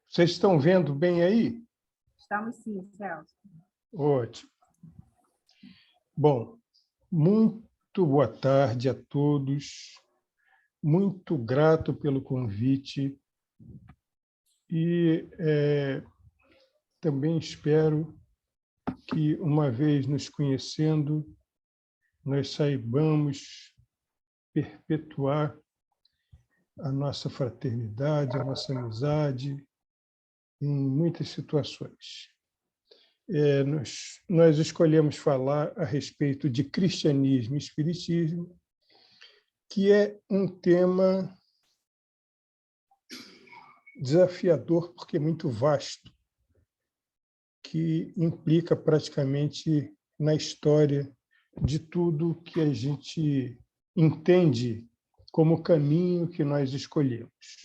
Vocês estão vendo bem aí? Estamos sim, Celso. Ótimo. Bom, muito boa tarde a todos. Muito grato pelo convite e também espero que, uma vez nos conhecendo, nós saibamos perpetuar a nossa fraternidade, a nossa amizade em muitas situações. Nós escolhemos falar a respeito de cristianismo e espiritismo, que é um tema desafiador porque é muito vasto, que implica praticamente na história de tudo que a gente entende como caminho que nós escolhemos.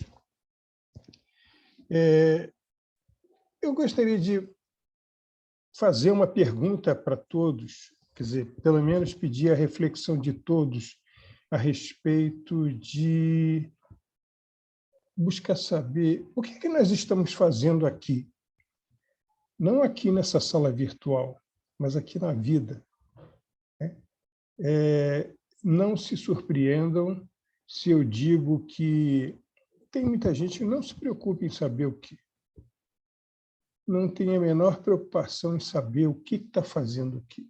Eu gostaria de fazer uma pergunta para todos, quer dizer, pelo menos pedir a reflexão de todos a respeito de buscar saber o que é que nós estamos fazendo aqui. Não aqui nessa sala virtual, mas aqui na vida. Não se surpreendam se eu digo que tem muita gente que não se preocupa em saber o que. Não tem a menor preocupação em saber o que está fazendo aqui.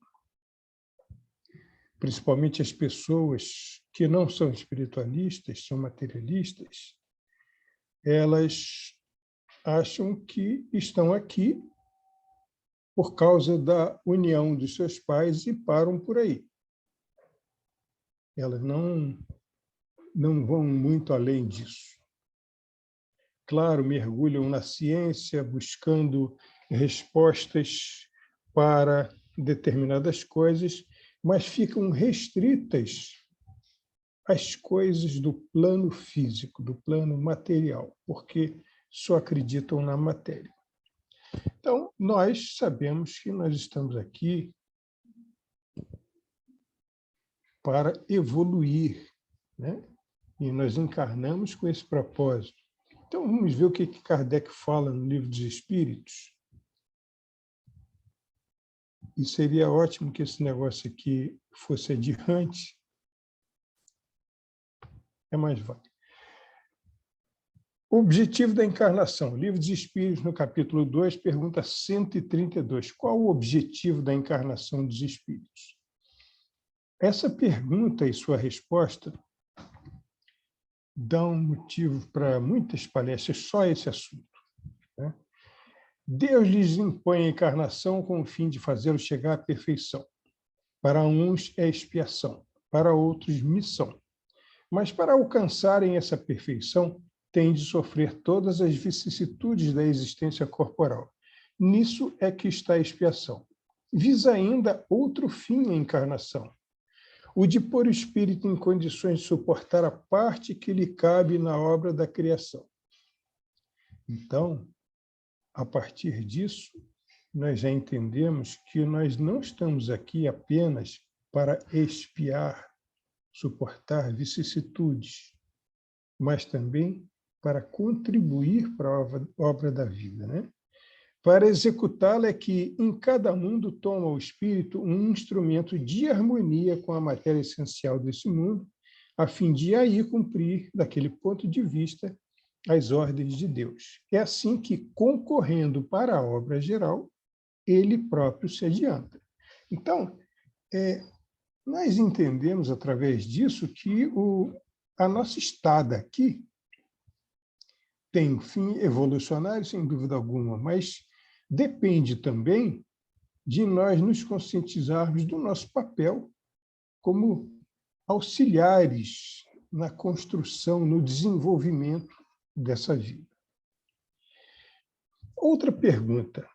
Principalmente as pessoas que não são espiritualistas, são materialistas, elas acham que estão aqui por causa da união dos seus pais e param por aí. Elas não vão muito além disso. Claro, mergulham na ciência, buscando respostas para determinadas coisas, mas ficam restritas às coisas do plano físico, do plano material, porque só acreditam na matéria. Então, nós sabemos que nós estamos aqui para evoluir, né? E nós encarnamos com esse propósito. Então, vamos ver o que Kardec fala no Livro dos Espíritos. E seria ótimo que esse negócio aqui fosse adiante. É mais vale. O objetivo da encarnação. Livro dos Espíritos, no capítulo 2, pergunta 132. Qual o objetivo da encarnação dos espíritos? Essa pergunta e sua resposta dão motivo para muitas palestras, só esse assunto. Né? Deus lhes impõe a encarnação com o fim de fazê-los chegar à perfeição. Para uns é expiação, para outros missão. Mas para alcançarem essa perfeição, têm de sofrer todas as vicissitudes da existência corporal. Nisso é que está a expiação. Visa ainda outro fim a encarnação, o de pôr o espírito em condições de suportar a parte que lhe cabe na obra da criação. Então, a partir disso, nós já entendemos que nós não estamos aqui apenas para expiar, suportar vicissitudes, mas também para contribuir para a obra da vida, né? Para executá-la é que, em cada mundo, toma o espírito um instrumento de harmonia com a matéria essencial desse mundo, a fim de aí cumprir, daquele ponto de vista, as ordens de Deus. É assim que, concorrendo para a obra geral, ele próprio se adianta. Então, nós entendemos, através disso, que a nossa estada aqui tem um fim evolucionário, sem dúvida alguma, mas depende também de nós nos conscientizarmos do nosso papel como auxiliares na construção, no desenvolvimento dessa vida. Outra pergunta.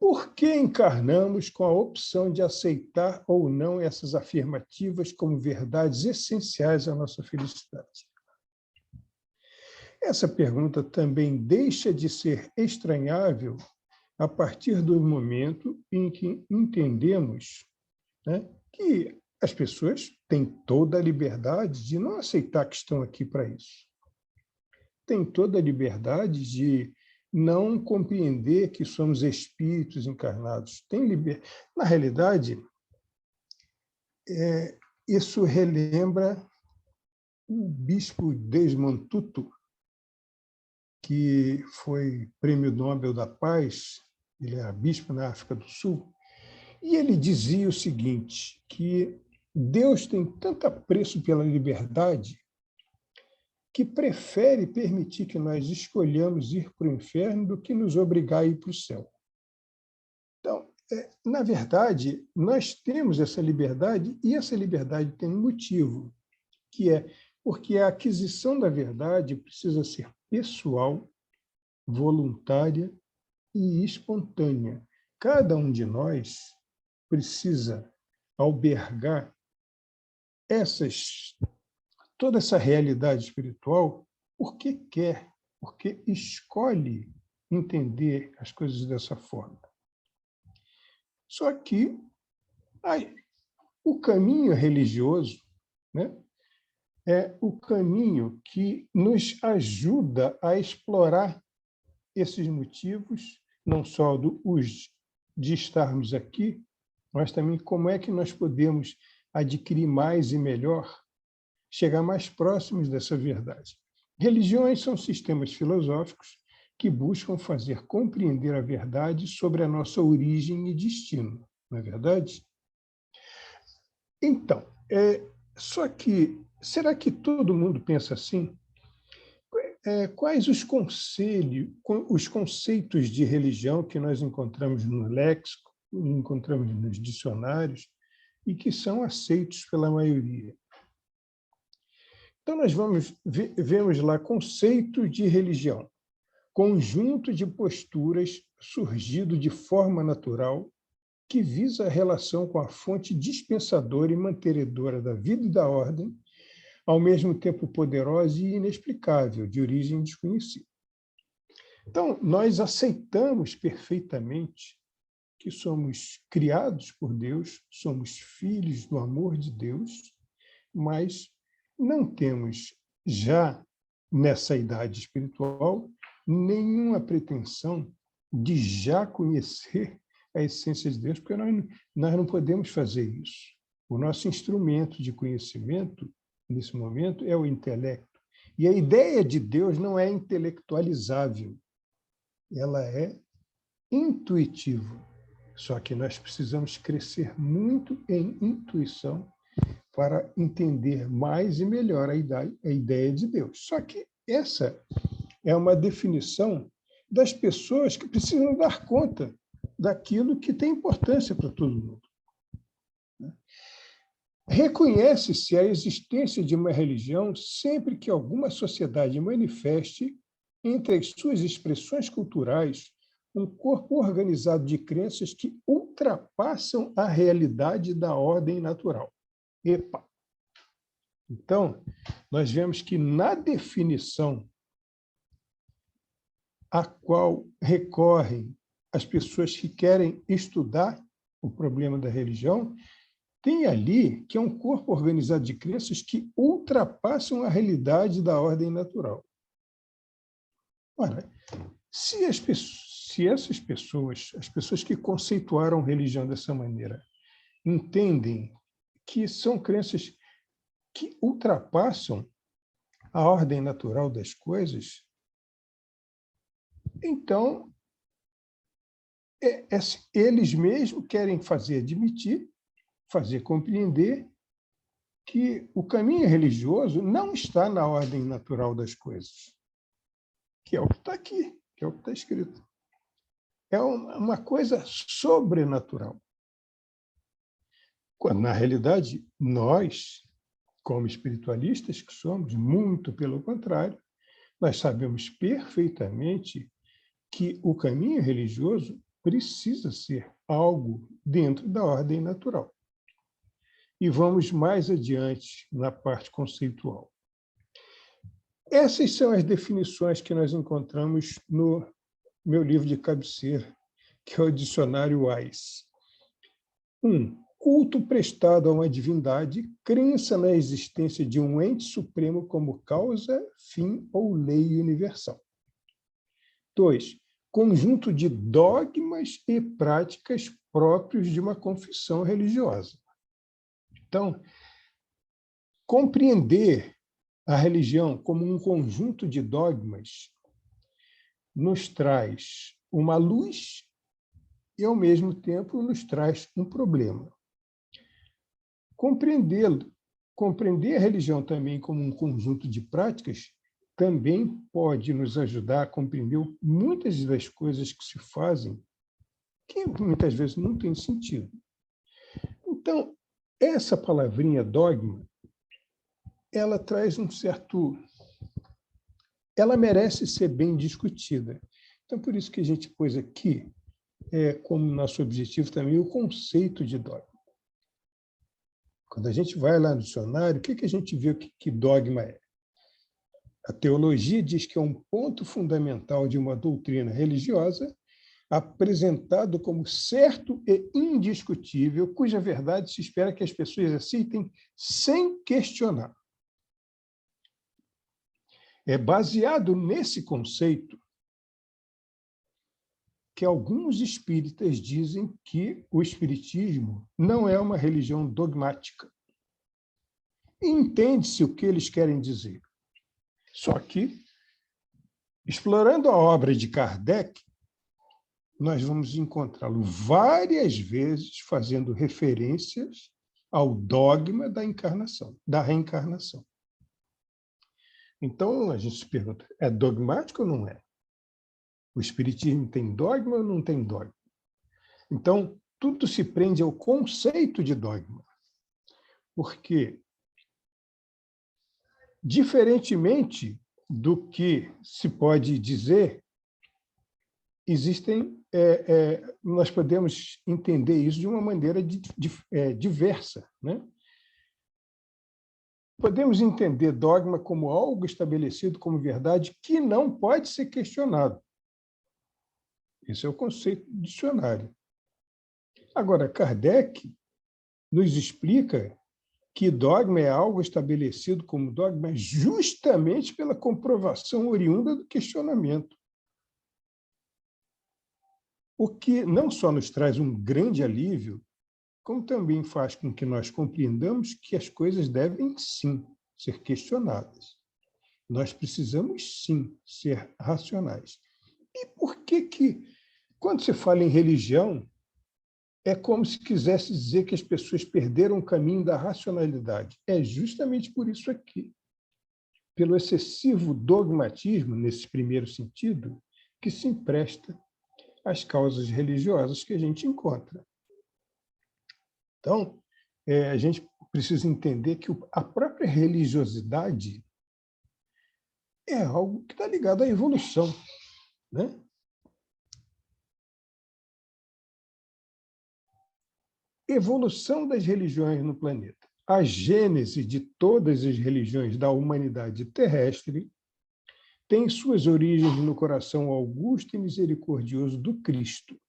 Por que encarnamos com a opção de aceitar ou não essas afirmativas como verdades essenciais à nossa felicidade? Essa pergunta também deixa de ser estranhável a partir do momento em que entendemos, né, que as pessoas têm toda a liberdade de não aceitar que estão aqui para isso. Têm toda a liberdade de não compreender que somos espíritos encarnados. Na realidade, isso relembra o bispo Desmond Tutu, que foi Prêmio Nobel da Paz, ele era bispo na África do Sul, e ele dizia o seguinte, que Deus tem tanto apreço pela liberdade que prefere permitir que nós escolhamos ir para o inferno do que nos obrigar a ir para o céu. Então, na verdade, nós temos essa liberdade, e essa liberdade tem um motivo, que é porque a aquisição da verdade precisa ser pessoal, voluntária e espontânea. Cada um de nós precisa albergar toda essa realidade espiritual porque quer, porque escolhe entender as coisas dessa forma. Só que o caminho religioso, né, é o caminho que nos ajuda a explorar esses motivos, não só de estarmos aqui, mas também como é que nós podemos adquirir mais e melhor, chegar mais próximos dessa verdade. Religiões são sistemas filosóficos que buscam fazer compreender a verdade sobre a nossa origem e destino, não é verdade? Então, só que, será que todo mundo pensa assim? Quais os conceitos de religião que nós encontramos no léxico, encontramos nos dicionários, e que são aceitos pela maioria? Então, nós vemos lá conceitos de religião, conjunto de posturas surgido de forma natural que visa a relação com a fonte dispensadora e mantenedora da vida e da ordem, ao mesmo tempo poderosa e inexplicável, de origem desconhecida. Então, nós aceitamos perfeitamente que somos criados por Deus, somos filhos do amor de Deus, mas não temos, já nessa idade espiritual, nenhuma pretensão de já conhecer a essência de Deus, porque nós não podemos fazer isso. O nosso instrumento de conhecimento, nesse momento, é o intelecto. E a ideia de Deus não é intelectualizável, ela é intuitiva. Só que nós precisamos crescer muito em intuição para entender mais e melhor a ideia de Deus. Só que essa é uma definição das pessoas que precisam dar conta daquilo que tem importância para todo mundo. Reconhece-se a existência de uma religião sempre que alguma sociedade manifeste, entre as suas expressões culturais, um corpo organizado de crenças que ultrapassam a realidade da ordem natural. Epa! Então, nós vemos que na definição a qual recorrem as pessoas que querem estudar o problema da religião, tem ali que é um corpo organizado de crenças que ultrapassam a realidade da ordem natural. Ora, se essas pessoas, as pessoas que conceituaram religião dessa maneira, entendem que são crenças que ultrapassam a ordem natural das coisas, então eles mesmos querem admitir, fazer compreender que o caminho religioso não está na ordem natural das coisas, que é o que está aqui, que é o que está escrito. É uma coisa sobrenatural. Quando, na realidade, nós, como espiritualistas que somos, muito pelo contrário, nós sabemos perfeitamente que o caminho religioso precisa ser algo dentro da ordem natural. E vamos mais adiante na parte conceitual. Essas são as definições que nós encontramos no meu livro de cabeceira, que é o Dicionário Wise. 1. Culto prestado a uma divindade, crença na existência de um ente supremo como causa, fim ou lei universal. 2, conjunto de dogmas e práticas próprios de uma confissão religiosa. Então, compreender a religião como um conjunto de dogmas nos traz uma luz e, ao mesmo tempo, nos traz um problema. Compreender a religião também como um conjunto de práticas também pode nos ajudar a compreender muitas das coisas que se fazem que muitas vezes não tem sentido. Então, essa palavrinha dogma, ela traz um certo... Ela merece ser bem discutida. Então, por isso que a gente pôs aqui, como nosso objetivo também, o conceito de dogma. Quando a gente vai lá no dicionário, o que a gente vê que dogma é? A teologia diz que é um ponto fundamental de uma doutrina religiosa apresentado como certo e indiscutível, cuja verdade se espera que as pessoas aceitem sem questionar. É baseado nesse conceito que alguns espíritas dizem que o espiritismo não é uma religião dogmática. Entende-se o que eles querem dizer. Só que, explorando a obra de Kardec, nós vamos encontrá-lo várias vezes fazendo referências ao dogma da encarnação, da reencarnação. Então, a gente se pergunta, é dogmático ou não é? O espiritismo tem dogma ou não tem dogma? Então, tudo se prende ao conceito de dogma. Porque, diferentemente do que se pode dizer, nós podemos entender isso de uma maneira diversa, né? Podemos entender dogma como algo estabelecido como verdade que não pode ser questionado. Esse é o conceito do dicionário. Agora, Kardec nos explica que dogma é algo estabelecido como dogma justamente pela comprovação oriunda do questionamento. O que não só nos traz um grande alívio, como também faz com que nós compreendamos que as coisas devem, sim, ser questionadas. Nós precisamos, sim, ser racionais. E por que, quando se fala em religião, é como se quisesse dizer que as pessoas perderam o caminho da racionalidade? É justamente por isso aqui, pelo excessivo dogmatismo, nesse primeiro sentido, que se empresta às causas religiosas que a gente encontra. Então, a gente precisa entender que a própria religiosidade é algo que está ligado à evolução, né? Evolução das religiões no planeta. A gênese de todas as religiões da humanidade terrestre tem suas origens no coração augusto e misericordioso do Cristo.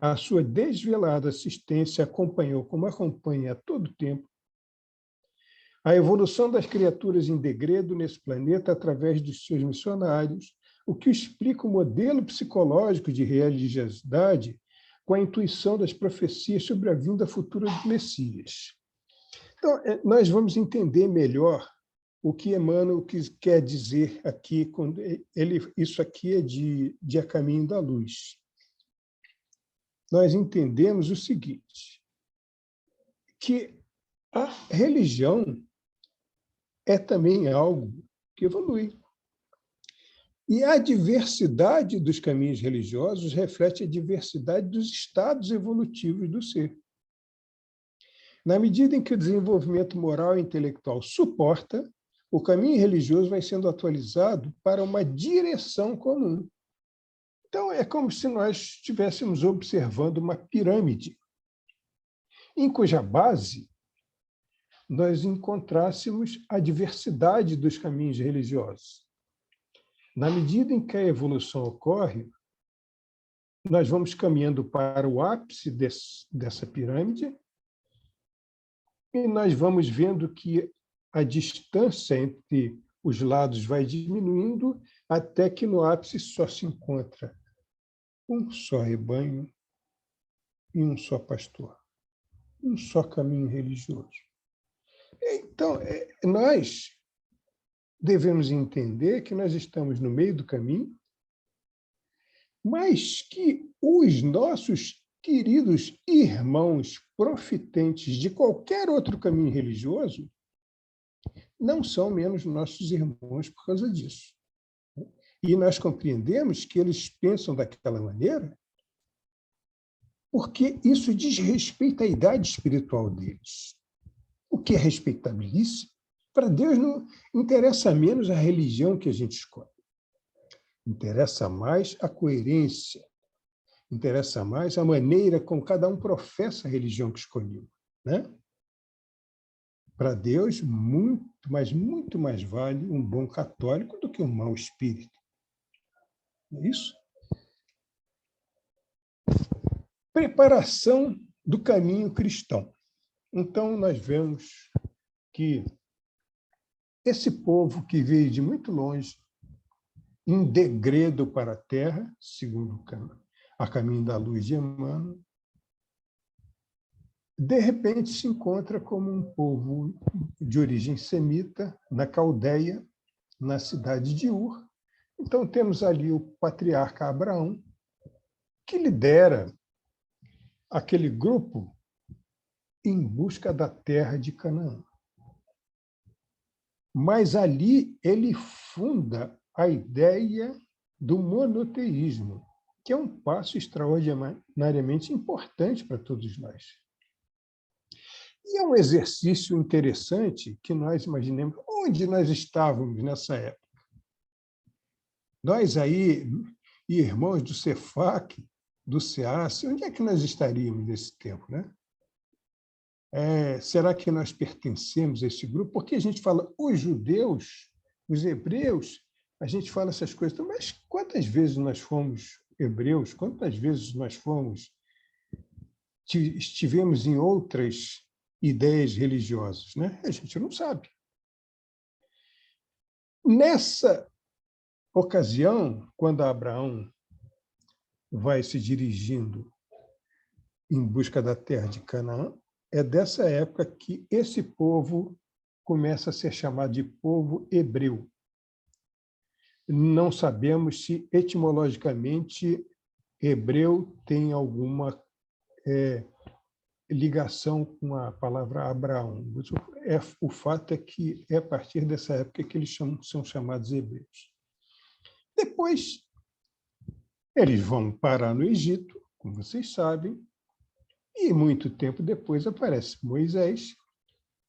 A sua desvelada assistência acompanhou, como acompanha a todo tempo, a evolução das criaturas em degredo nesse planeta através dos seus missionários, o que explica o modelo psicológico de religiosidade com a intuição das profecias sobre a vinda futura do Messias. Então, nós vamos entender melhor o que Emmanuel quer dizer aqui, quando isso aqui é de A Caminho da Luz. Nós entendemos o seguinte, que a religião é também algo que evolui. E a diversidade dos caminhos religiosos reflete a diversidade dos estados evolutivos do ser. Na medida em que o desenvolvimento moral e intelectual suporta, o caminho religioso vai sendo atualizado para uma direção comum. Então, é como se nós estivéssemos observando uma pirâmide, em cuja base nós encontrássemos a diversidade dos caminhos religiosos. Na medida em que a evolução ocorre, nós vamos caminhando para o ápice dessa pirâmide e nós vamos vendo que a distância entre os lados vai diminuindo até que no ápice só se encontra um só rebanho e um só pastor, um só caminho religioso. Então, nós devemos entender que nós estamos no meio do caminho, mas que os nossos queridos irmãos profitentes de qualquer outro caminho religioso não são menos nossos irmãos por causa disso. E nós compreendemos que eles pensam daquela maneira porque isso diz respeito à idade espiritual deles, o que é respeitabilíssimo. Para Deus não interessa menos a religião que a gente escolhe. Interessa mais a coerência, interessa mais a maneira como cada um professa a religião que escolheu, né? Para Deus, muito mais vale um bom católico do que um mau espírito. Não é isso? Preparação do caminho cristão. Então, nós vemos que esse povo que veio de muito longe, em degredo para a terra, segundo a caminho da luz de Emmanuel, de repente se encontra como um povo de origem semita, na Caldeia, na cidade de Ur. Então, temos ali o patriarca Abraão, que lidera aquele grupo em busca da terra de Canaã. Mas ali ele funda a ideia do monoteísmo, que é um passo extraordinariamente importante para todos nós. E é um exercício interessante que nós imaginemos onde nós estávamos nessa época. Nós aí, irmãos do Cefac, do SEAC, onde é que nós estaríamos nesse tempo, né? Será que nós pertencemos a esse grupo? Porque a gente fala os judeus, os hebreus, a gente fala essas coisas, mas quantas vezes nós fomos hebreus? Quantas vezes nós estivemos em outras ideias religiosas, né? A gente não sabe. Nessa ocasião, quando Abraão vai se dirigindo em busca da terra de Canaã, é dessa época que esse povo começa a ser chamado de povo hebreu. Não sabemos se, etimologicamente, hebreu tem alguma ligação com a palavra Abraão. O fato é que é a partir dessa época que eles são chamados hebreus. Depois, eles vão parar no Egito, como vocês sabem, e muito tempo depois aparece Moisés,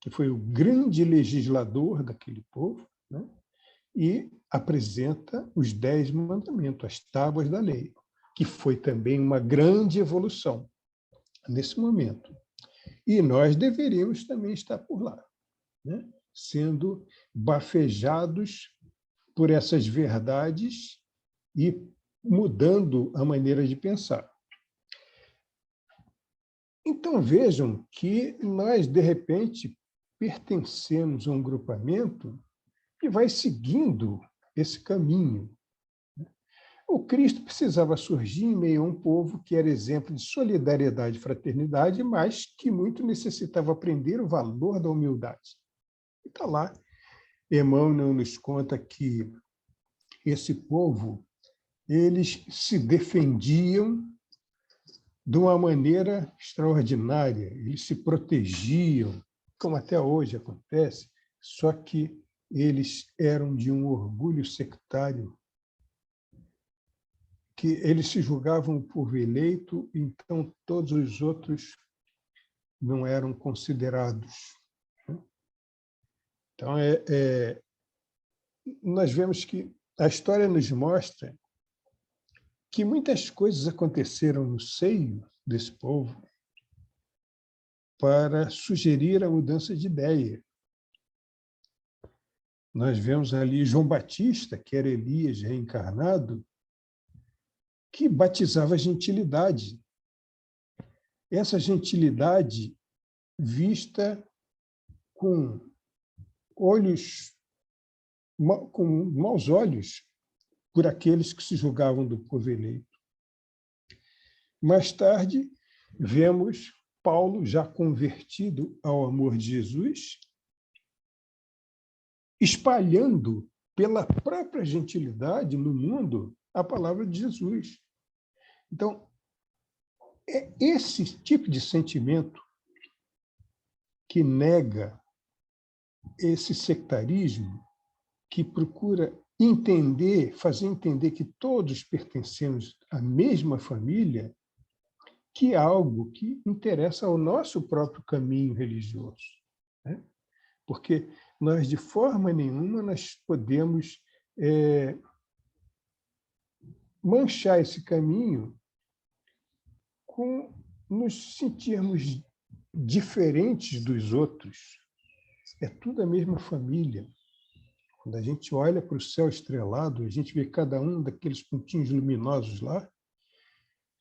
que foi o grande legislador daquele povo, né? E apresenta os 10 mandamentos, as tábuas da lei, que foi também uma grande evolução nesse momento. E nós deveríamos também estar por lá, né? Sendo bafejados por essas verdades e mudando a maneira de pensar. Então, vejam que nós, de repente, pertencemos a um grupamento que vai seguindo esse caminho. O Cristo precisava surgir em meio a um povo que era exemplo de solidariedade e fraternidade, mas que muito necessitava aprender o valor da humildade. E está lá, Emmanuel nos conta que esse povo, eles se defendiam de uma maneira extraordinária, eles se protegiam, como até hoje acontece, só que eles eram de um orgulho sectário, que eles se julgavam o povo eleito, então todos os outros não eram considerados. Então, nós vemos que a história nos mostra que muitas coisas aconteceram no seio desse povo para sugerir a mudança de ideia. Nós vemos ali João Batista, que era Elias reencarnado, que batizava a gentilidade. Essa gentilidade vista com maus olhos por aqueles que se julgavam do povo eleito. Mais tarde, vemos Paulo, já convertido ao amor de Jesus, espalhando pela própria gentilidade no mundo a palavra de Jesus. Então, é esse tipo de sentimento que nega esse sectarismo, que procura entender, fazer entender que todos pertencemos à mesma família, que é algo que interessa ao nosso próprio caminho religioso, né? Porque nós, de forma nenhuma, nós podemos manchar esse caminho com nos sentirmos diferentes dos outros. É tudo a mesma família. Quando a gente olha para o céu estrelado, a gente vê cada um daqueles pontinhos luminosos lá,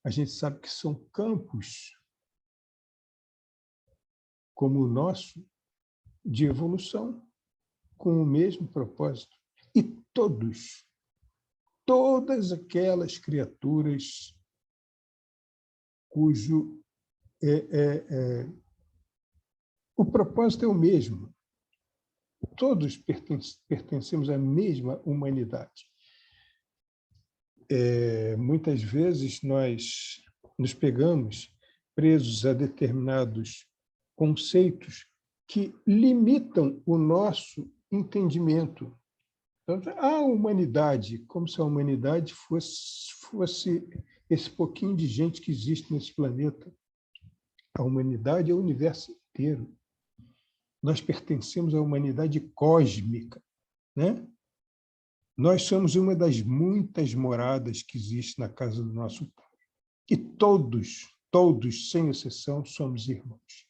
a gente sabe que são campos como o nosso, de evolução, com o mesmo propósito. E todas aquelas criaturas cujo o propósito é o mesmo. Todos pertencemos à mesma humanidade. Muitas vezes nós nos pegamos presos a determinados conceitos que limitam o nosso entendimento. Então, a humanidade, como se a humanidade fosse esse pouquinho de gente que existe nesse planeta. A humanidade é o universo inteiro. Nós pertencemos à humanidade cósmica, né? Nós somos uma das muitas moradas que existe na casa do nosso Pai. E todos, sem exceção, somos irmãos.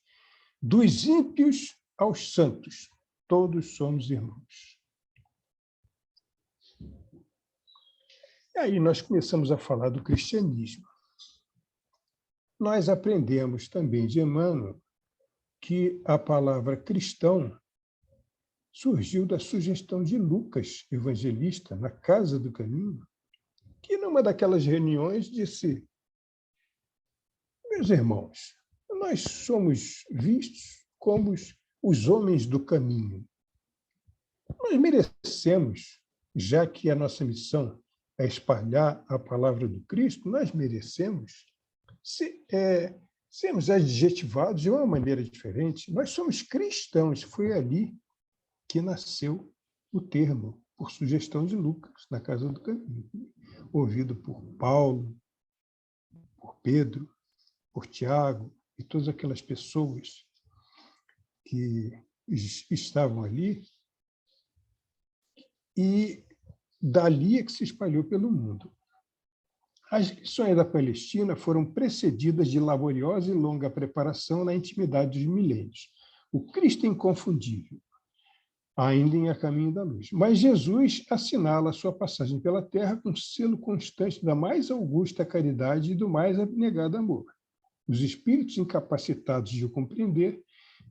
Dos ímpios aos santos, todos somos irmãos. E aí nós começamos a falar do cristianismo. Nós aprendemos também de Emmanuel que a palavra cristão surgiu da sugestão de Lucas, evangelista, na Casa do Caminho, que numa daquelas reuniões disse: meus irmãos, nós somos vistos como os homens do caminho. Nós merecemos, já que a nossa missão é espalhar a palavra do Cristo, nós merecemos sermos adjetivados de uma maneira diferente. Nós somos cristãos. Foi ali que nasceu o termo, por sugestão de Lucas, na Casa do Caminho, ouvido por Paulo, por Pedro, por Tiago e todas aquelas pessoas que estavam ali, e dali é que se espalhou pelo mundo. As missões da Palestina foram precedidas de laboriosa e longa preparação na intimidade dos milênios. O Cristo é inconfundível, ainda em A Caminho da Luz. Mas Jesus assinala a sua passagem pela terra com selo constante da mais augusta caridade e do mais abnegado amor. Os espíritos incapacitados de o compreender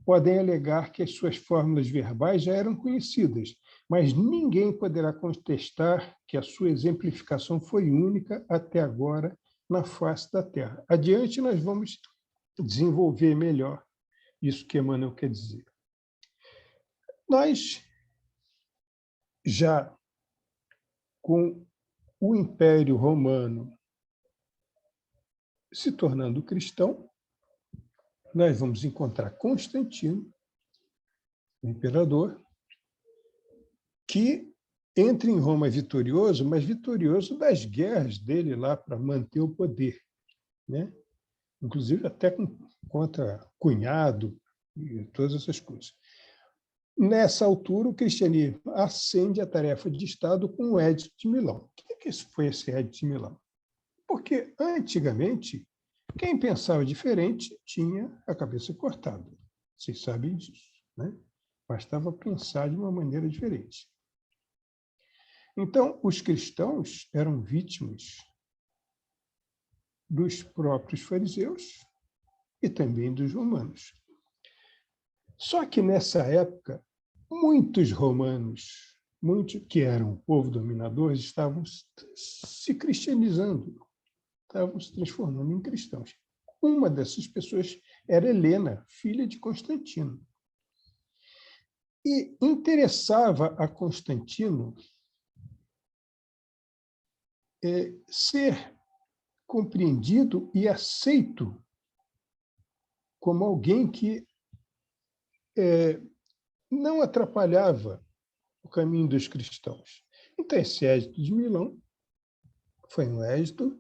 podem alegar que as suas fórmulas verbais já eram conhecidas, mas ninguém poderá contestar que a sua exemplificação foi única até agora na face da Terra. Adiante, nós vamos desenvolver melhor isso que Emmanuel quer dizer. Nós, já com o Império Romano se tornando cristão, nós vamos encontrar Constantino, o imperador, que entra em Roma vitorioso, mas vitorioso das guerras dele lá para manter o poder, né? Inclusive até contra cunhado e todas essas coisas. Nessa altura, o cristianismo ascende a tarefa de Estado com o Edito de Milão. O que foi esse Edito de Milão? Porque, antigamente, quem pensava diferente tinha a cabeça cortada. Vocês sabem disso, né? Bastava pensar de uma maneira diferente. Então, os cristãos eram vítimas dos próprios fariseus e também dos romanos. Só que, nessa época, muitos romanos muitos que eram o povo dominador estavam se cristianizando, estavam se transformando em cristãos. Uma dessas pessoas era Helena, filha de Constantino. E interessava a Constantino ser compreendido e aceito como alguém que não atrapalhava o caminho dos cristãos. Então, esse Edito de Milão foi um edito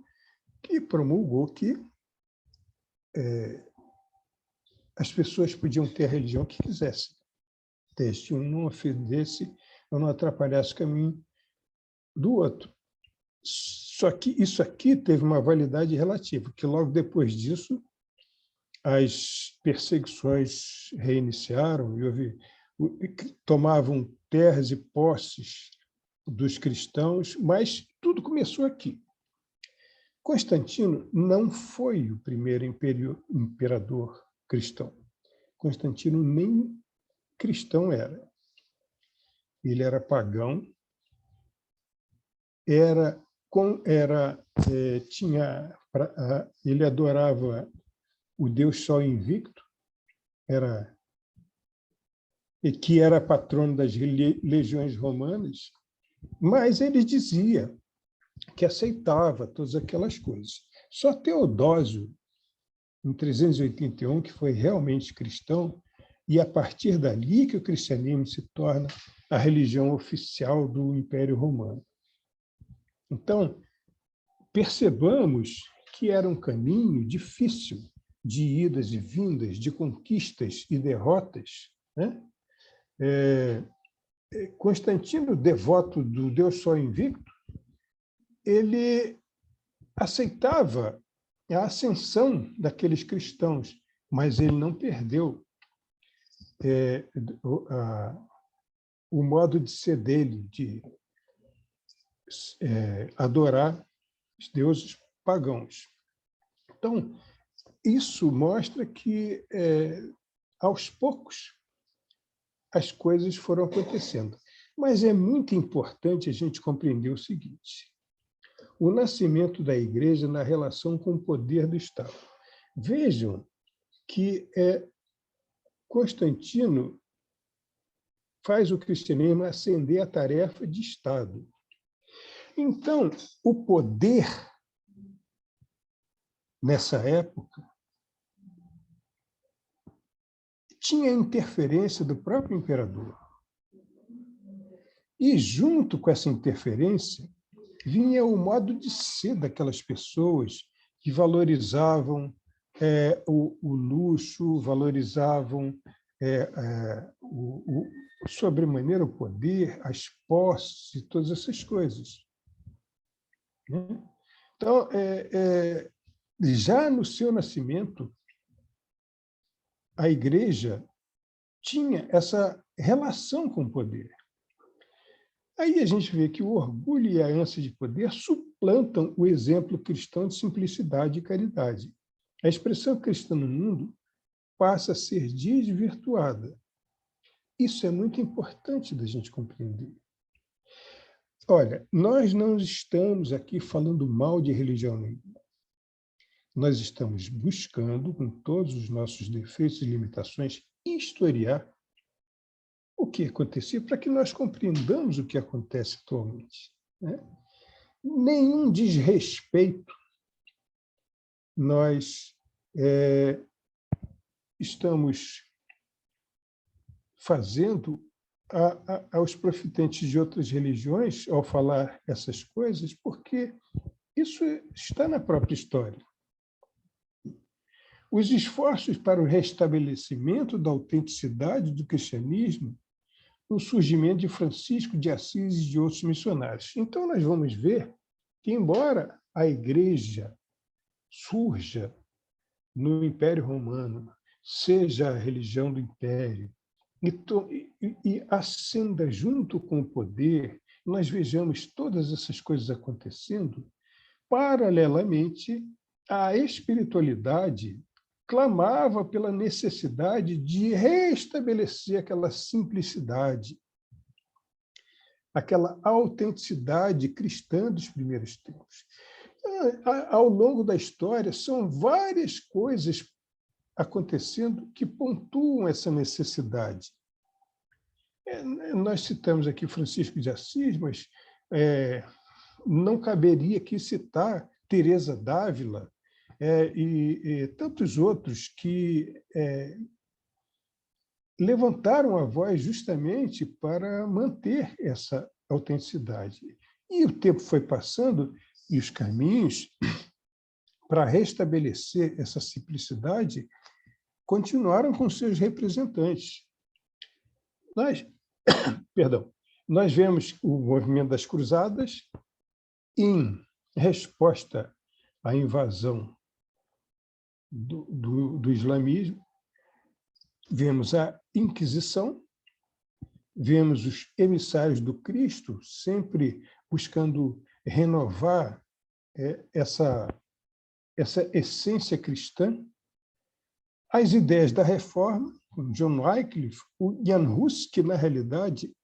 que promulgou que as pessoas podiam ter a religião que quisessem, desde que um não ofendesse ou não atrapalhasse o caminho do outro. Só que isso aqui teve uma validade relativa, que logo depois disso as perseguições reiniciaram e tomavam terras e posses dos cristãos, mas tudo começou aqui. Constantino não foi o primeiro imperador cristão. Constantino nem cristão era. Ele era pagão, ele adorava o Deus Sol Invicto, que era patrono das legiões romanas, mas ele dizia que aceitava todas aquelas coisas. Só Teodósio, em 381, que foi realmente cristão, e a partir dali que o cristianismo se torna a religião oficial do Império Romano. Então, percebamos que era um caminho difícil de idas e vindas, de conquistas e derrotas, né? Constantino, devoto do Deus Sol Invicto, ele aceitava a ascensão daqueles cristãos, mas ele não perdeu o modo de ser dele, de adorar os deuses pagãos. Então, isso mostra que, aos poucos, as coisas foram acontecendo. Mas é muito importante a gente compreender o seguinte: o nascimento da Igreja na relação com o poder do Estado. Vejam que Constantino faz o cristianismo ascender a tarefa de Estado. Então, o poder, nessa época, tinha interferência do próprio imperador. E, junto com essa interferência, vinha o modo de ser daquelas pessoas que valorizavam o luxo, valorizavam sobremaneira o poder, as posses e todas essas coisas. Então, já no seu nascimento, a Igreja tinha essa relação com o poder. Aí a gente vê que o orgulho e a ânsia de poder suplantam o exemplo cristão de simplicidade e caridade. A expressão cristã no mundo passa a ser desvirtuada. Isso é muito importante da gente compreender. Olha, nós não estamos aqui falando mal de religião nenhuma. Nós estamos buscando, com todos os nossos defeitos e limitações, historiar o que acontecia para que nós compreendamos o que acontece atualmente, né? Nenhum desrespeito nós estamos fazendo aos profetantes de outras religiões ao falar essas coisas, porque isso está na própria história. Os esforços para o restabelecimento da autenticidade do cristianismo, o surgimento de Francisco de Assis e de outros missionários. Então, nós vamos ver que, embora a Igreja surja no Império Romano, seja a religião do Império, e ascenda junto com o poder, nós vejamos todas essas coisas acontecendo, paralelamente, a espiritualidade clamava pela necessidade de restabelecer aquela simplicidade, aquela autenticidade cristã dos primeiros tempos. Ao longo da história, são várias coisas acontecendo que pontuam essa necessidade. Nós citamos aqui Francisco de Assis, mas não caberia aqui citar Teresa d'Ávila e tantos outros que levantaram a voz justamente para manter essa autenticidade. E o tempo foi passando e os caminhos para restabelecer essa simplicidade continuaram com seus representantes. Nós vemos o movimento das cruzadas em resposta à invasão do islamismo, vemos a Inquisição, vemos os emissários do Cristo sempre buscando renovar essa essência cristã, as ideias da reforma, com John Wycliffe, o Jan Hus, que na realidade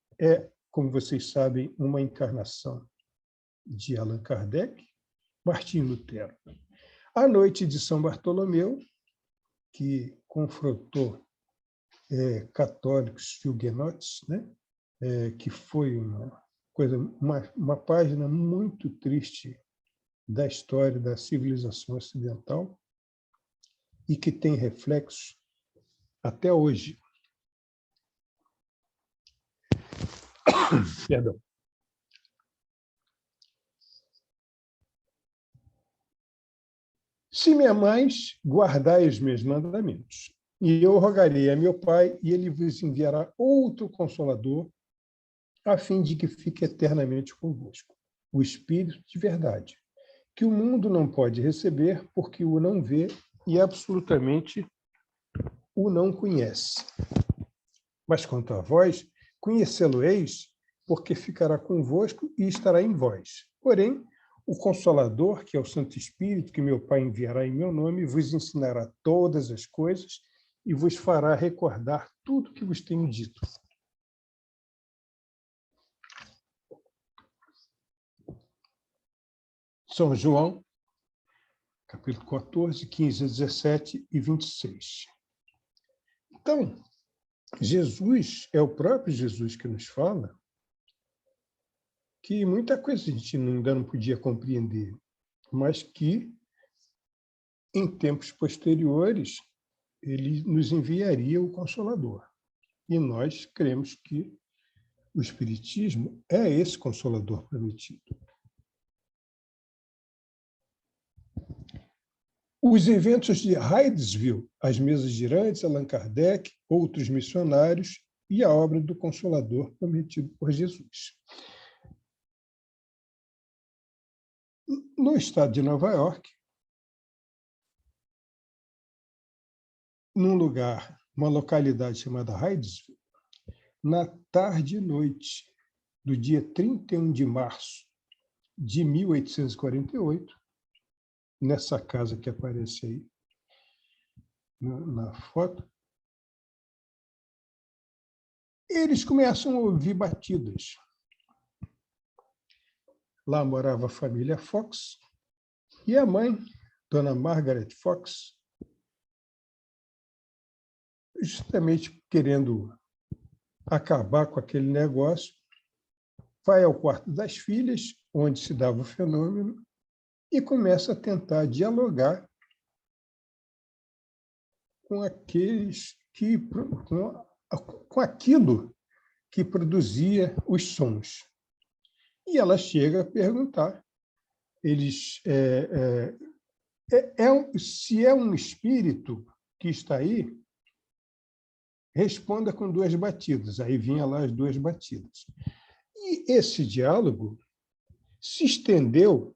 como vocês sabem, uma encarnação de Allan Kardec, Martim Lutero. A Noite de São Bartolomeu, que confrontou católicos huguenotes, né? Que foi uma página muito triste da história da civilização ocidental e que tem reflexos até hoje. Perdão. Se me amais, guardai os meus mandamentos. E eu rogarei a meu Pai, e ele vos enviará outro Consolador, a fim de que fique eternamente convosco, o Espírito de verdade, que o mundo não pode receber, porque o não vê e absolutamente o não conhece. Mas quanto a vós, conhecê-lo-eis, porque ficará convosco e estará em vós. Porém, o Consolador, que é o Santo Espírito, que meu Pai enviará em meu nome, vos ensinará todas as coisas e vos fará recordar tudo que vos tenho dito. São João, capítulo 14, 15 a 17 e 26. Então, Jesus, é o próprio Jesus que nos fala que muita coisa a gente ainda não podia compreender, mas que, em tempos posteriores, ele nos enviaria o Consolador. E nós cremos que o Espiritismo é esse Consolador prometido. Os eventos de Hydesville, as mesas girantes, Allan Kardec, outros missionários e a obra do Consolador prometido por Jesus. No estado de Nova York, num lugar, uma localidade chamada Hydesville, na tarde e noite do dia 31 de março de 1848, nessa casa que aparece aí na foto, eles começam a ouvir batidas. Lá morava a família Fox e a mãe, Dona Margaret Fox, justamente querendo acabar com aquele negócio, vai ao quarto das filhas, onde se dava o fenômeno, e começa a tentar dialogar com aqueles com aquilo que produzia os sons. E ela chega a perguntar, se é um espírito que está aí, responda com 2 batidas. Aí vinha lá as 2 batidas. E esse diálogo se estendeu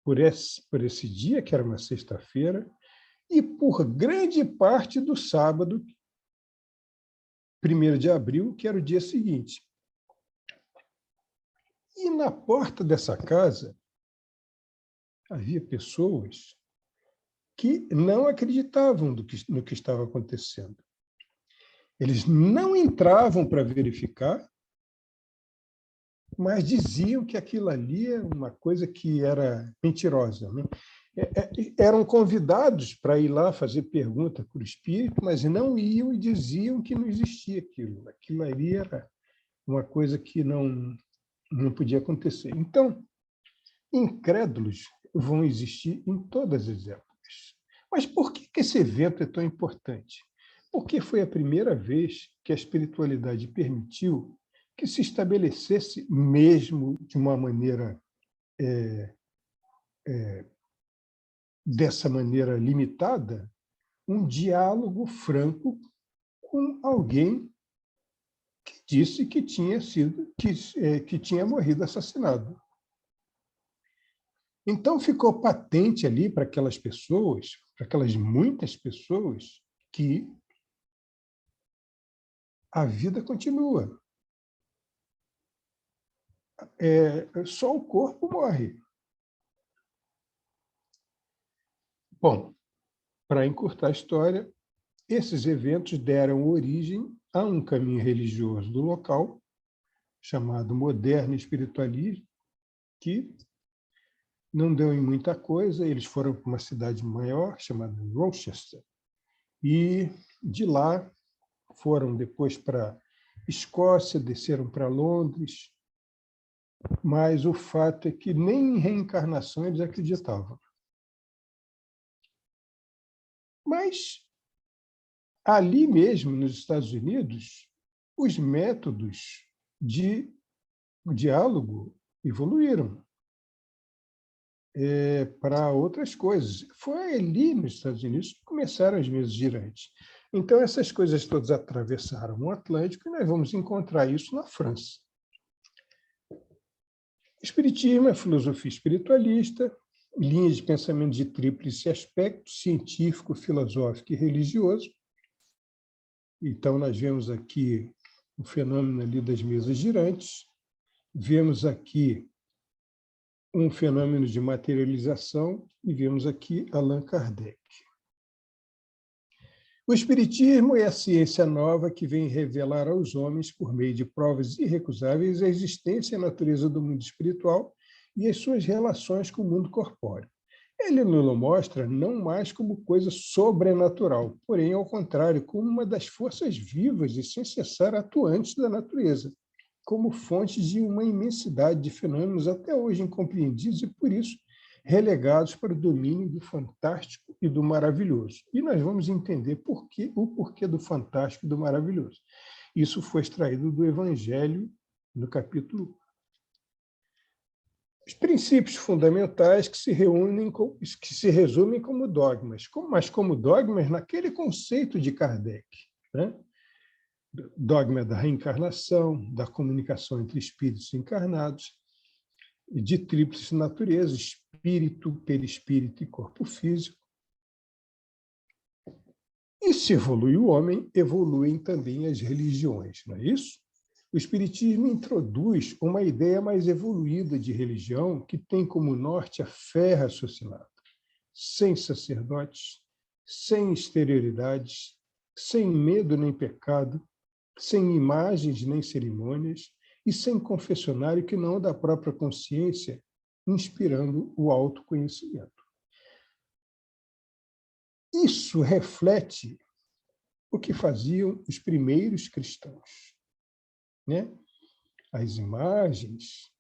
por esse dia, que era uma sexta-feira, e por grande parte do sábado, 1º de abril, que era o dia seguinte. E na porta dessa casa havia pessoas que não acreditavam no que estava acontecendo. Eles não entravam para verificar, mas diziam que aquilo ali era uma coisa que era mentirosa, né? Eram convidados para ir lá fazer pergunta para o espírito, mas não iam e diziam que não existia aquilo. Aquilo ali era uma coisa que não podia acontecer. Então, incrédulos vão existir em todas as épocas. Mas por que esse evento é tão importante? Porque foi a primeira vez que a espiritualidade permitiu que se estabelecesse, mesmo de uma maneira dessa maneira limitada, um diálogo franco com alguém que disse que tinha morrido assassinado. Então ficou patente ali para aquelas pessoas, para aquelas muitas pessoas, que a vida continua. Só o corpo morre. Bom, para encurtar a história, esses eventos deram origem a um caminho religioso do local, chamado moderno espiritualismo, que não deu em muita coisa. Eles foram para uma cidade maior, chamada Rochester, e de lá foram depois para Escócia, desceram para Londres, mas o fato é que nem em reencarnação eles acreditavam. Mas ali mesmo, nos Estados Unidos, os métodos de diálogo evoluíram para outras coisas. Foi ali nos Estados Unidos que começaram as mesas girantes. Então, essas coisas todas atravessaram o Atlântico e nós vamos encontrar isso na França. O Espiritismo é filosofia espiritualista, linhas de pensamento de tríplice aspecto, científico, filosófico e religioso. Então, nós vemos aqui o fenômeno ali das mesas girantes, vemos aqui um fenômeno de materialização e vemos aqui Allan Kardec. O Espiritismo é a ciência nova que vem revelar aos homens, por meio de provas irrecusáveis, a existência e a natureza do mundo espiritual e as suas relações com o mundo corpóreo. Ele nos mostra não mais como coisa sobrenatural, porém, ao contrário, como uma das forças vivas e sem cessar atuantes da natureza, como fonte de uma imensidade de fenômenos até hoje incompreendidos e, por isso, relegados para o domínio do fantástico e do maravilhoso. E nós vamos entender o porquê do fantástico e do maravilhoso. Isso foi extraído do Evangelho, no capítulo 1. Os princípios fundamentais que se resumem como dogmas, mas como dogmas naquele conceito de Kardec, né? Dogma da reencarnação, da comunicação entre espíritos encarnados, de tríplice natureza, espírito, perispírito e corpo físico. E se evolui o homem, evoluem também as religiões, não é isso? O Espiritismo introduz uma ideia mais evoluída de religião que tem como norte a fé raciocinada, sem sacerdotes, sem exterioridades, sem medo nem pecado, sem imagens nem cerimônias e sem confessionário que não da própria consciência, inspirando o autoconhecimento. Isso reflete o que faziam os primeiros cristãos, né? As imagens,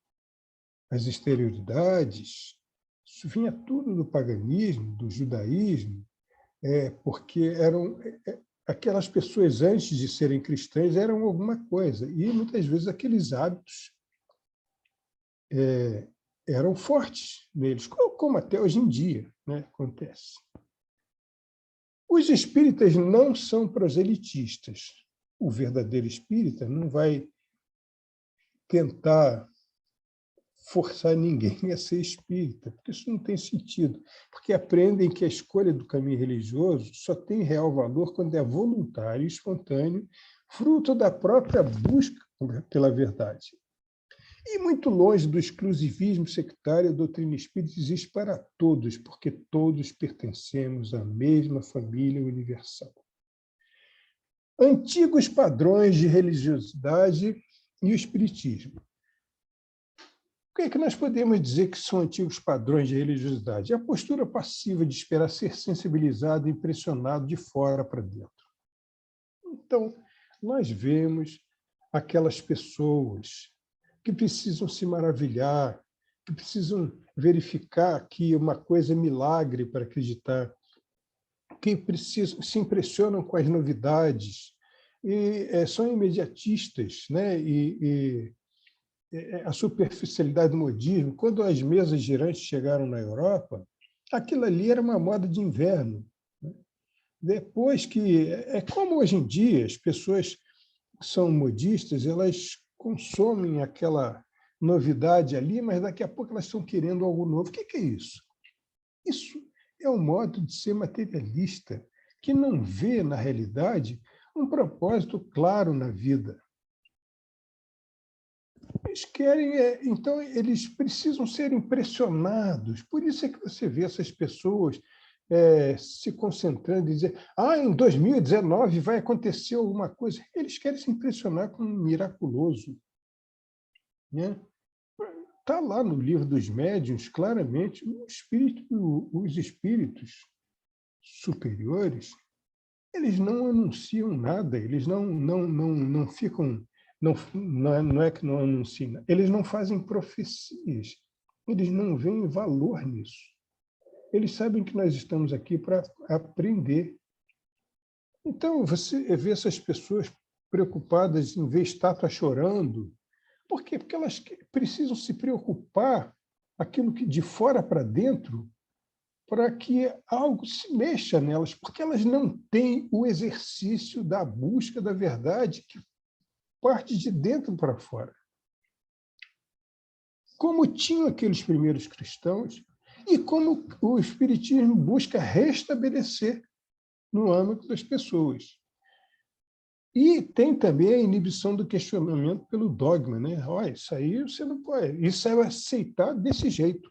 as exterioridades, isso vinha tudo do paganismo, do judaísmo, porque eram aquelas pessoas antes de serem cristãs eram alguma coisa, e muitas vezes aqueles hábitos eram fortes neles, como até hoje em dia, né, acontece. Os espíritas não são proselitistas. O verdadeiro espírita não vai tentar forçar ninguém a ser espírita, porque isso não tem sentido, porque aprendem que a escolha do caminho religioso só tem real valor quando é voluntário e espontâneo, fruto da própria busca pela verdade. E muito longe do exclusivismo sectário, a doutrina espírita existe para todos, porque todos pertencemos à mesma família universal. Antigos padrões de religiosidade e o espiritismo. O que é que nós podemos dizer que são antigos padrões de religiosidade? É a postura passiva de esperar ser sensibilizado e impressionado de fora para dentro. Então, nós vemos aquelas pessoas que precisam se maravilhar, que precisam verificar que uma coisa é milagre para acreditar, que precisam, se impressionam com as novidades, e são imediatistas, né? A superficialidade do modismo. Quando as mesas girantes chegaram na Europa, aquilo ali era uma moda de inverno. Depois que... É como hoje em dia, as pessoas que são modistas, elas consomem aquela novidade ali, mas daqui a pouco elas estão querendo algo novo. O que é isso? Isso é um modo de ser materialista, que não vê, na realidade, um propósito claro na vida. Eles querem, então, eles precisam ser impressionados. Por isso é que você vê essas pessoas se concentrando e dizer em 2019 vai acontecer alguma coisa. Eles querem se impressionar com um miraculoso. Né? Está lá no livro dos médiuns, claramente, os espíritos superiores, eles não anunciam nada, eles não ficam... Não é que não anunciam, eles não fazem profecias, eles não veem valor nisso. Eles sabem que nós estamos aqui para aprender. Então, você vê essas pessoas preocupadas em ver estátua chorando. Por quê? Porque elas precisam se preocupar aquilo que de fora para dentro, para que algo se mexa nelas, porque elas não têm o exercício da busca da verdade que parte de dentro para fora. Como tinham aqueles primeiros cristãos e como o Espiritismo busca restabelecer no âmbito das pessoas. E tem também a inibição do questionamento pelo dogma, né? Olha, isso aí você não pode, isso é aceitar desse jeito.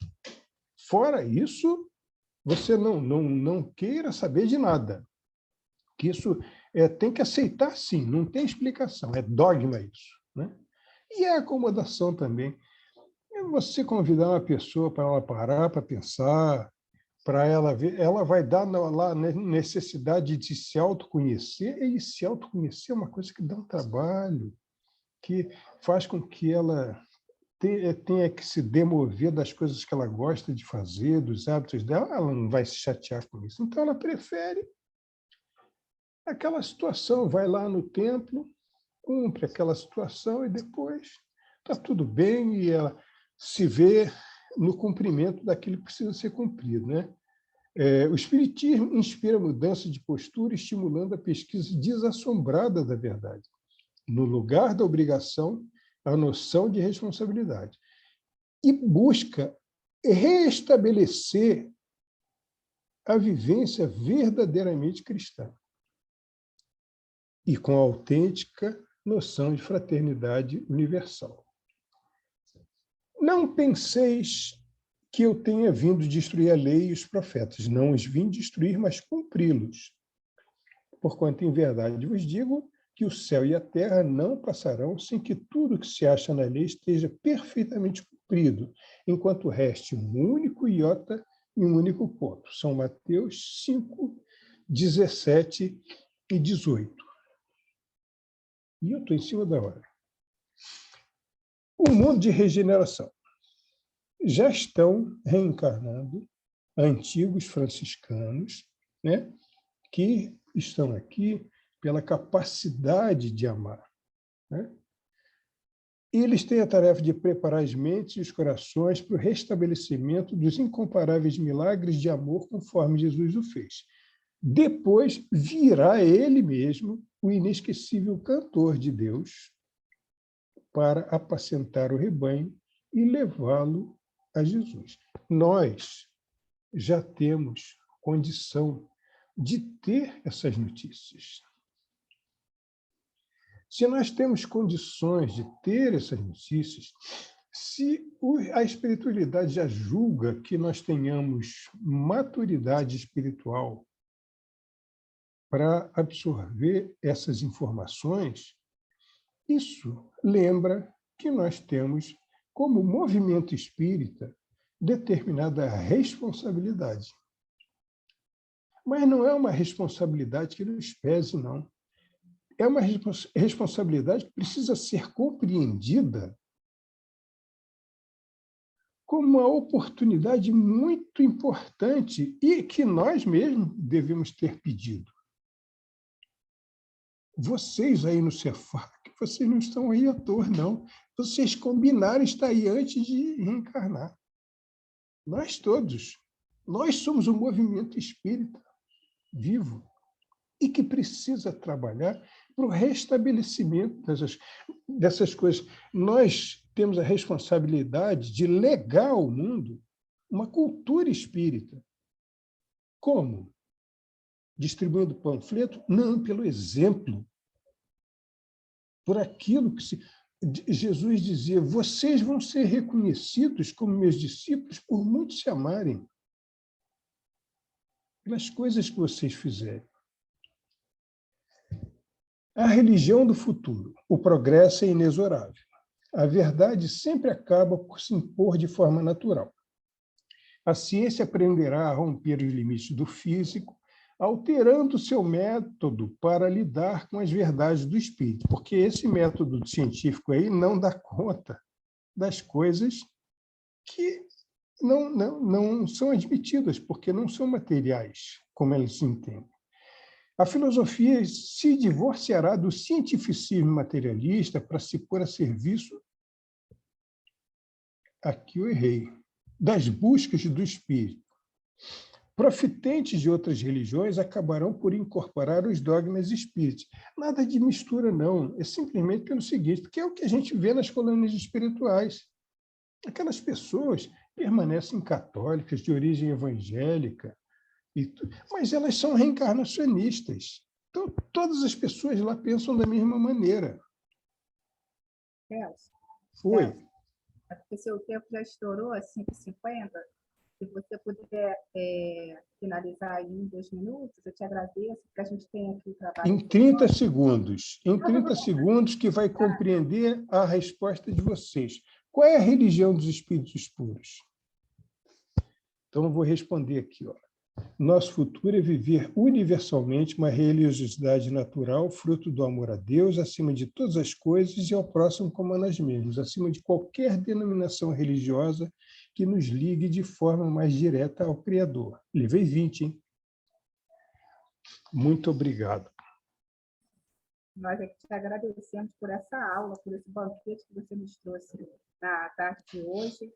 Fora isso, você não queira saber de nada. Que isso tem que aceitar, sim, não tem explicação, é dogma isso. Né? E a acomodação também. É você convidar uma pessoa para ela parar, para pensar, para ela ver, ela vai dar lá necessidade de se autoconhecer, e se autoconhecer é uma coisa que dá um trabalho, que faz com que ela tenha que se demover das coisas que ela gosta de fazer, dos hábitos dela, ela não vai se chatear com isso. Então, ela prefere aquela situação, vai lá no templo, cumpre aquela situação e depois está tudo bem e ela se vê no cumprimento daquilo que precisa ser cumprido. Né? O Espiritismo inspira mudança de postura, estimulando a pesquisa desassombrada da verdade. No lugar da obrigação, a noção de responsabilidade. E busca restabelecer a vivência verdadeiramente cristã. E com a autêntica noção de fraternidade universal. Não penseis que eu tenha vindo destruir a lei e os profetas. Não os vim destruir, mas cumpri-los. Porquanto, em verdade, vos digo que o céu e a terra não passarão sem que tudo que se acha na lei esteja perfeitamente cumprido, enquanto reste um único iota e um único ponto. São Mateus 5, 17 e 18. E eu estou em cima da hora. O mundo de regeneração. Já estão reencarnando antigos franciscanos, né, que estão aqui pela capacidade de amar. Né? E eles têm a tarefa de preparar as mentes e os corações para o restabelecimento dos incomparáveis milagres de amor conforme Jesus o fez. Depois virá ele mesmo, o inesquecível cantor de Deus, para apacentar o rebanho e levá-lo a Jesus. Nós já temos condição de ter essas notícias. Se nós temos condições de ter essas notícias, se a espiritualidade já julga que nós tenhamos maturidade espiritual para absorver essas informações, isso lembra que nós temos como movimento espírita, determinada responsabilidade. Mas não é uma responsabilidade que nos pese, não. É uma responsabilidade que precisa ser compreendida como uma oportunidade muito importante e que nós mesmos devemos ter pedido. Vocês aí no Cefar, vocês não estão aí à toa, não. Vocês combinaram estar aí antes de reencarnar. Nós todos. Nós somos um movimento espírita vivo e que precisa trabalhar para o restabelecimento dessas coisas. Nós temos a responsabilidade de legar ao mundo uma cultura espírita. Como? Distribuindo panfleto? Não, pelo exemplo. Por aquilo que Jesus dizia, vocês vão ser reconhecidos como meus discípulos por muitos se amarem, pelas coisas que vocês fizerem. A religião do futuro. O progresso é inexorável. A verdade sempre acaba por se impor de forma natural. A ciência aprenderá a romper os limites do físico, alterando seu método para lidar com as verdades do espírito, porque esse método científico aí não dá conta das coisas que não são admitidas, porque não são materiais, como elas se entendem. A filosofia se divorciará do cientificismo materialista para se pôr a serviço, aqui eu errei, das buscas do espírito. Profitentes de outras religiões acabarão por incorporar os dogmas espíritas. Nada de mistura, não. É simplesmente pelo seguinte, porque é o que a gente vê nas colônias espirituais. Aquelas pessoas permanecem católicas, de origem evangélica, mas elas são reencarnacionistas. Então, todas as pessoas lá pensam da mesma maneira. Celso, Foi. é porque seu tempo já estourou às 5h50. Se você puder finalizar aí em 2 minutos, eu te agradeço, porque a gente tem aqui o trabalho. Em 30 segundos. Em 30 segundos que vai compreender a resposta de vocês. Qual é a religião dos espíritos puros? Então, eu vou responder aqui. Ó. Nosso futuro é viver universalmente uma religiosidade natural, fruto do amor a Deus, acima de todas as coisas e ao próximo como a nós mesmos, acima de qualquer denominação religiosa que nos ligue de forma mais direta ao Criador. Levei 20, hein? Muito obrigado. Nós aqui te agradecemos por essa aula, por esse banquete que você nos trouxe na tarde de hoje.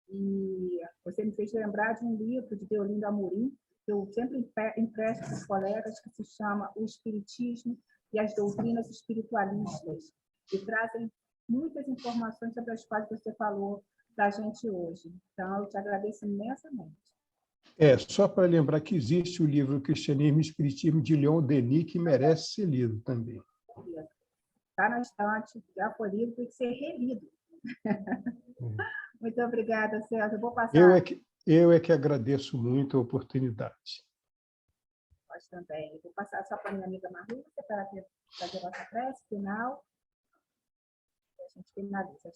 E você me fez lembrar de um livro de Deolindo Amorim, que eu sempre empresto para os colegas, que se chama O Espiritismo e as Doutrinas Espiritualistas, que trazem muitas informações sobre as quais você falou da gente hoje. Então, eu te agradeço imensamente. Só para lembrar que existe o livro Cristianismo e Espiritismo de Leon Denis, que merece ser lido também. Está na estante, já foi lido, tem que ser relido. Muito obrigada, Celso. Eu vou passar. Eu é que agradeço muito a oportunidade. Nós também. Eu vou passar só para a minha amiga Marlúcia, para ela fazer a nossa prece final. A gente finaliza.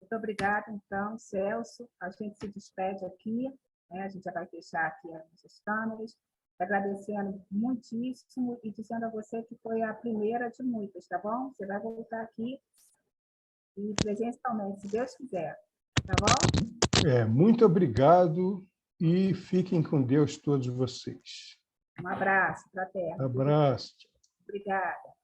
Muito obrigada, então, Celso. A gente se despede aqui, né? A gente já vai fechar aqui as câmeras, agradecendo muitíssimo e dizendo a você que foi a primeira de muitas, tá bom? Você vai voltar aqui e presencialmente, se Deus quiser, tá bom? Muito obrigado e fiquem com Deus todos vocês. Um abraço, fraterno. Abraço. Obrigada.